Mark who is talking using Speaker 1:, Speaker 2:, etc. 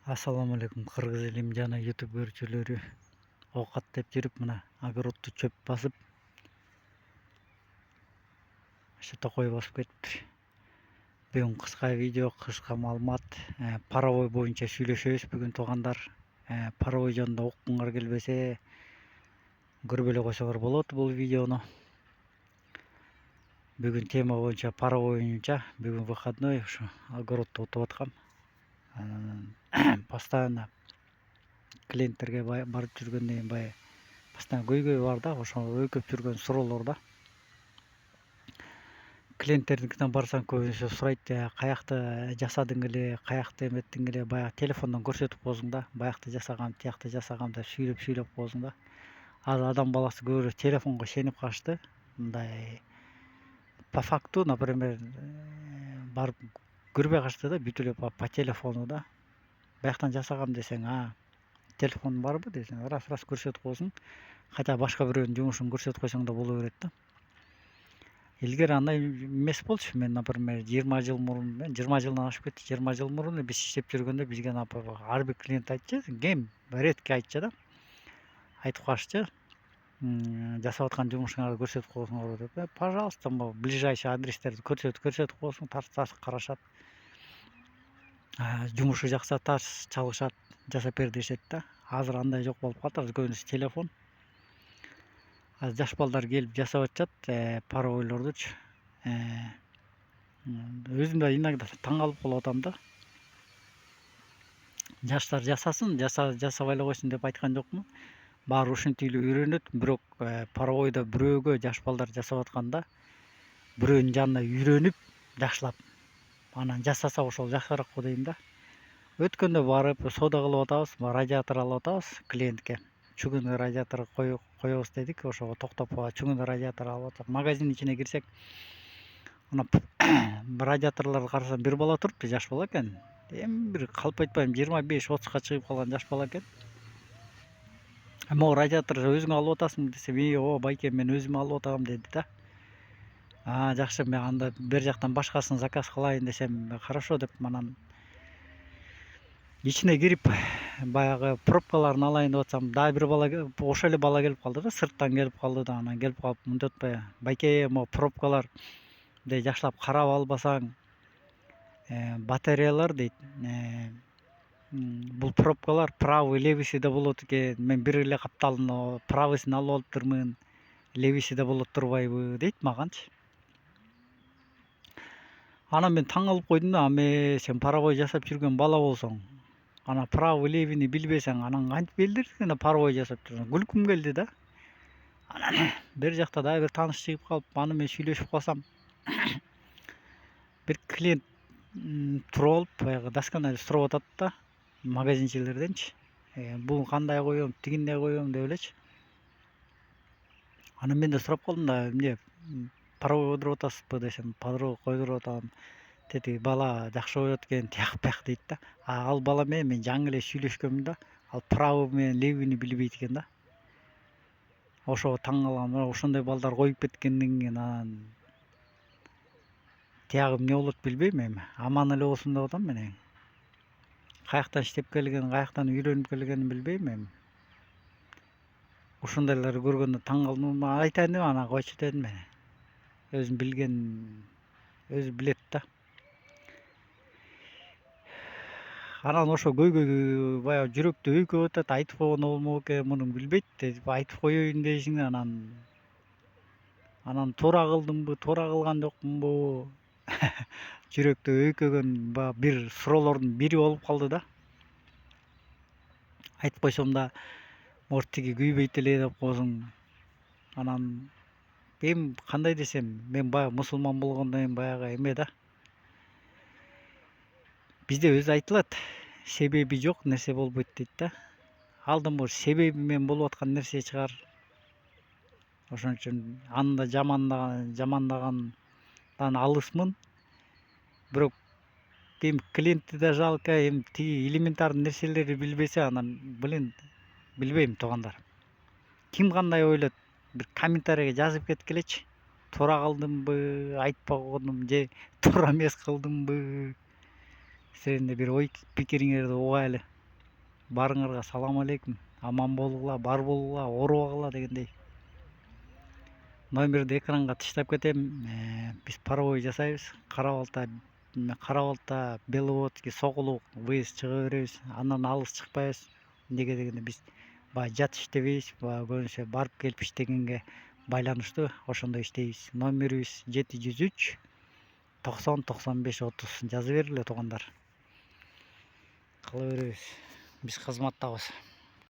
Speaker 1: Assalamu alaikum Кыргыз элим жана YouTube көрүүчүлөрү. Оокаттап жүрүп мына огородду чөп басып, токой басып кетиптир. Бүгүн кыска видео, кыска маалымат, паровой боюнча сүйлөшөбүз бүгүн туугандар. Паровой жөнүндө уккуңар келбесе, көрбөй эле койсоңор болот бул видеону. Бүгүн тема боюнча паровой боюнча бүгүн выходной, ошо огородду отуп аткам. Постоянно клиенттерге барып жүргөндөн кийин баягы постоянно көйгөй бар да, ошо өйкөп жүргөн суроолор да. Клиенттердикине барсаң көбүнчө сурайт, каякты жасадың эле, каякты эметтиң эле, баягы телефондон көрсөтүп коесуң да, баякты жасагам, тиякты жасагам деп сүйлөп коесуң да. Азыр адам баласы көбүрөөк телефонго ишенип калышты. Мындай по факту, например, барып көрбөй калышты да, бүт эле по телефону да. Бияктан жасагам десең, телефон барбы десең, раз көрсөтүп коесуң. Хотя башка бирөөнүн жумушун көрсөтүп койсоң да боло берет да. Илгери андай эмес болчу. Мен, например, 20 жыл мурун, 20 жылдан ашып кетти. 20 жыл мурун биз иштеп жүргөндө бизге ар бир клиент айтчу, кем редкий айтчу да. Айтып калышчу, жасап аткан жумушуңарды көрсөтүп койсоңор деп. Пожалуйста, ближайший адрестерди көрсөтүп коесуң, тарс карашат. Жумушу жакса тарс чалышат, жасап бер дешет да. Азыр андай жок болуп калды, азыр көбүнчө телефон. Азыр жаш балдар келип жасап атышат, паровойлордучу. Өзүм да иногда таң калып калып атам да. Жаштар жасасын, жасабай эле койсун деп айткан жокмун. Баары ушинтип эле үйрөнөт, бирок паровойдо бирөөгө жаш балдар жасап атканда бирөөнүн жанына үйрөнүп, жакшылап анан жасаса ошол жакшыраак го дейм да. Өткөндө барып соода кылып атабыз, радиатор алып атабыз клиентке. Чугунный радиатор коебуз дедик, ошого токтоп чугунный радиатор алып атып, магазин ичине кирсек, ана радиаторлорду карасам, бир бала турупту, жаш бала экен. Эми бир калп айтпайм 25-30га чыгып калган жаш бала экен. Могу радиаторду өзүң алып атасыңбы десем, ооба байке, мен өзүм алып атам деди да. Жакшы, мен анда бер жактан башкасын заказ кылайын десем, хорошо деп анан ичине кирип баягы пробкаларын алайын деп атсам, дагы бир бала, ошол эле бала келип калды да, сырттан келип калды да, анан келип калып мынтип атпайбы, байке, могу пробкалар жакшылап карап албасаң, батареялар дейт, бул пробкалар правый левийси да болот экен. Мен бир эле капталын правыйсын алып алыптырмын, левийси да болот турбайбы дейт маганчы. Анан мен таң калып койдум да, сен паровой жасап жүргөн бала болсоң, ана правый левийни билбесең, анан кантип элдердикине паровой жасап жүрсүң? Күлкүм келди да. Анан бер жакта дагы бир тааныш чыгып калып, аны мен сүйлөшүп калсам, бир клиент туруп алып, баягы досканы эле сурап атат да, магазинчилерденчи. Бул кандай коём, тигиндей коём деп элечи. Анан мен да сурап калдым да, эмне паровой койдуруп атасызбы десем, паровой койдуруп атам. Деди, бала жакшы коет экен, тияк бияк дейт да. Ал бала менен мен жаңы эле сүйлөшкөнмүн да. Ал правый менен левийни билбейт экен да. Ошого таң калгам, ошондой балдар коюп кеткенден кийин анан тиягы эмне болот билбейм эми. Аман эле болсун деп атам мен. Каяктан иштеп келген, каяктан үйрөнүп келгенин билбейм эми. Ушундайларды көргөндө таң калдым, айтайын деп анан койчу дедим мен. Өзүм билген, өзү билет да. Анан ошо көйгөй баягы жүрөктү өйкөп атат, айтып койгондо болмок экен, мунун билбейт деп айтып коеюн дешиңден анан туура кылдымбы, туура кылган жокмунбу? Жүрөктү өйкөгөн бир суроолордун бири болуп калды да. Айтып койсом да, может тиги күйбөйт эле деп коесуң. Анан эми кандай десем, мен баягы мусулман болгондон кийин баягы эме да. Бизде өзү айтылат, себеби жок нерсе болбойт дейт да. Алдыңбы себеби менен болуп аткан нерсе чыгар. Ошон үчүн аны да жамандагандан алысмын. Бирок эми клиентти да жалко, эми тиги элементарный нерселерди билбесе, анан, билбейм туугандар. Ким кандай ойлойт, бир комментарийге жазып кеткилечи. Туура кылдымбы, айтпагондум же туура эмес кылдымбы? Силердин да бир ой пикириңерди угайлы. Баарыңарга салам алейкум. Аман болгула, бар болгула, оорубагыла дегендей. Номерди экранга таштап кетем. Биз паровой жасайбыз. Кара балта, Беловодский, Сокулук выезд чыга беребиз. Андан алыс чыкпайбыз. Эмнеге дегенде биз баягы жат иштебейбиз. Баягы көбүнчө барып келип иштегенге байланыштуу ошондой иштейбиз. Номерибиз 703 90 95 30. Жаза бергиле туугандар. Кыла беребиз. Биз кызматтабыз.